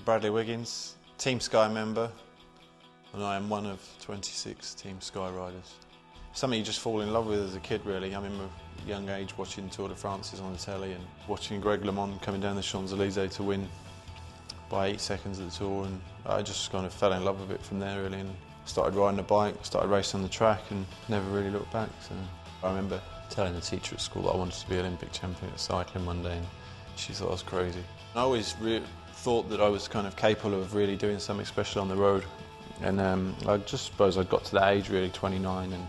Bradley Wiggins, Team Sky member, and I am one of 26 Team Sky riders. Something you just fall in love with as a kid, really. I remember at a young age watching Tour de France on the telly and watching Greg LeMond coming down the Champs-Élysées to win by 8 seconds at the Tour, and I just kind of fell in love with it from there, really, and started riding a bike, started racing on the track and never really looked back. So I remember telling the teacher at school that I wanted to be Olympic champion at cycling one day, and she thought I was crazy. I always thought that I was kind of capable of really doing something special on the road, and I just suppose I'd got to that age, really, 29, and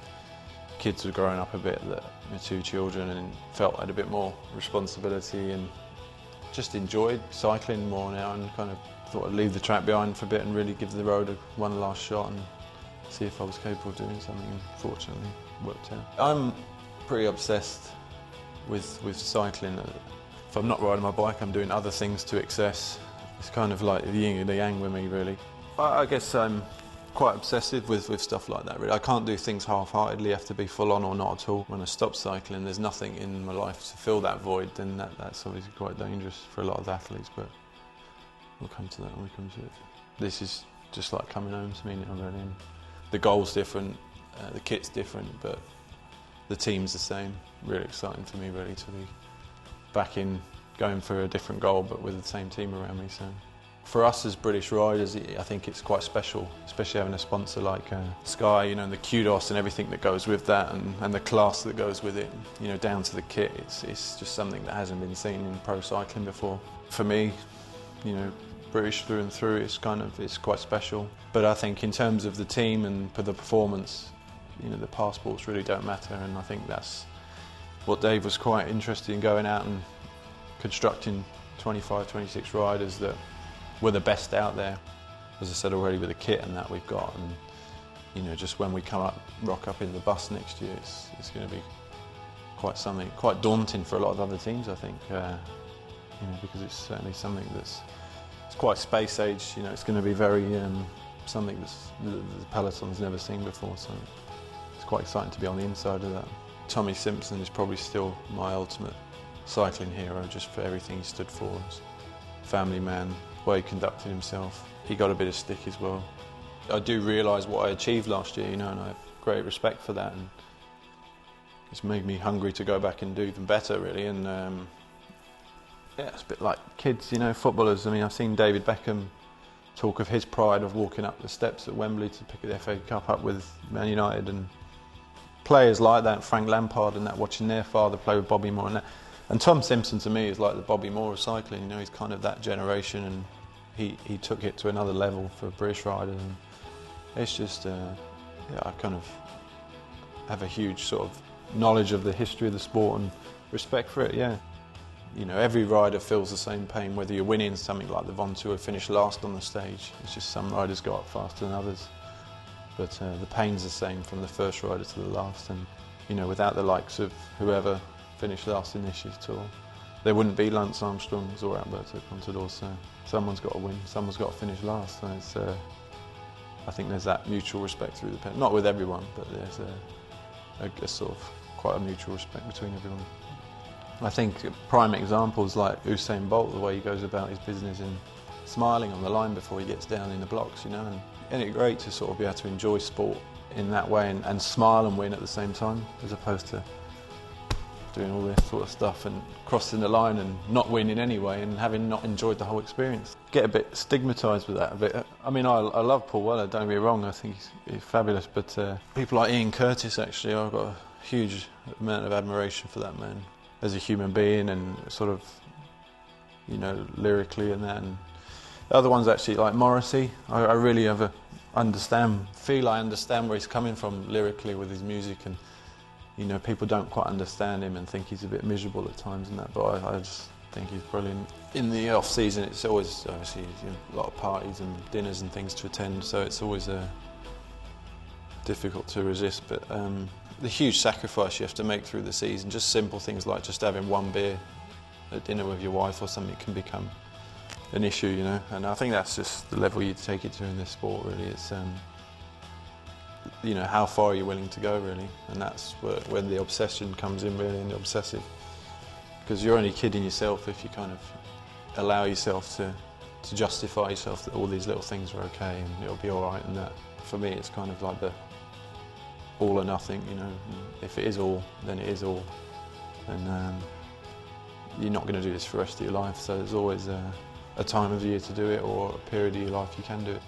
kids were growing up a bit, my 2 children, and felt I had a bit more responsibility and just enjoyed cycling more now, and kind of thought I'd leave the track behind for a bit and really give the road one last shot and see if I was capable of doing something, and fortunately worked out. I'm pretty obsessed with cycling. If I'm not riding my bike, I'm doing other things to excess. It's kind of like the yin and the yang with me, really. I guess I'm quite obsessive with stuff like that, really. I can't do things half-heartedly, have to be full on or not at all. When I stop cycling, there's nothing in my life to fill that void, then that's obviously quite dangerous for a lot of athletes, but we'll come to that when we come to it. This is just like coming home to me now, really. And the goal's different, the kit's different, but the team's the same. Really exciting for me, really, to be back in, going for a different goal, but with the same team around me. So, for us as British riders, I think it's quite special, especially having a sponsor like Sky, you know, and the kudos and everything that goes with that, and the class that goes with it, you know, down to the kit. It's just something that hasn't been seen in pro cycling before. For me, you know, British through and through, it's quite special. But I think in terms of the team and for the performance, you know, the passports really don't matter, and I think that's what Dave was quite interested in, going out and constructing 25, 26 riders that were the best out there. As I said already, with the kit and that we've got, and you know, just when we rock up in the bus next year, it's going to be quite daunting for a lot of other teams, I think. You know, because it's certainly something it's quite space age. You know, it's going to be very something the peloton's never seen before. So it's quite exciting to be on the inside of that. Tommy Simpson is probably still my ultimate cycling hero, just for everything he stood for. Family man, the way he conducted himself. He got a bit of stick as well. I do realise what I achieved last year, you know, and I have great respect for that, and it's made me hungry to go back and do even better, really. And yeah, it's a bit like kids, you know, footballers. I mean, I've seen David Beckham talk of his pride of walking up the steps at Wembley to pick the FA Cup up with Man United, and players like that, Frank Lampard and that, watching their father play with Bobby Moore and that. And Tom Simpson, to me, is like the Bobby Moore of cycling. You know, he's kind of that generation, and he took it to another level for British riders. And it's just, yeah, I kind of have a huge sort of knowledge of the history of the sport and respect for it, yeah. You know, every rider feels the same pain, whether you're winning something like the Von Tour, finish last on the stage. It's just some riders go up faster than others. But the pain's the same from the first rider to the last. And, you know, without the likes of whoever finished last in this year's Tour, there wouldn't be Lance Armstrongs or Alberto Contador. So someone's got to win, someone's got to finish last. So it's, I think there's that mutual respect through the pen. Not with everyone, but there's a sort of quite a mutual respect between everyone. I think prime examples like Usain Bolt, the way he goes about his business and smiling on the line before he gets down in the blocks, you know. And it's great to sort of be able to enjoy sport in that way and smile and win at the same time, as opposed to doing all this sort of stuff and crossing the line and not winning anyway and having not enjoyed the whole experience. Get a bit stigmatised with that a bit. I mean, I love Paul Weller, don't get me wrong, I think he's fabulous, but people like Ian Curtis, actually, I've got a huge amount of admiration for that man as a human being, and sort of, you know, lyrically and that. And the other ones, actually, like Morrissey, I really feel I understand where he's coming from lyrically with his music, and you know, people don't quite understand him and think he's a bit miserable at times and that, but I just think he's brilliant. In the off season, it's always obviously, you know, a lot of parties and dinners and things to attend, so it's always difficult to resist. But the huge sacrifice you have to make through the season, just simple things like just having one beer at dinner with your wife or something, can become an issue, you know. And I think that's just the level you take it to in this sport, really. It's you know, how far are you willing to go, really, and that's where the obsession comes in, really, and the obsessive, because you're only kidding yourself if you kind of allow yourself to to justify yourself that all these little things are okay and it'll be all right. And that, for me, it's kind of like the all or nothing. You know, if it is all, then it is all, and you're not going to do this for the rest of your life. So there's always a time of year to do it, or a period of your life you can do it.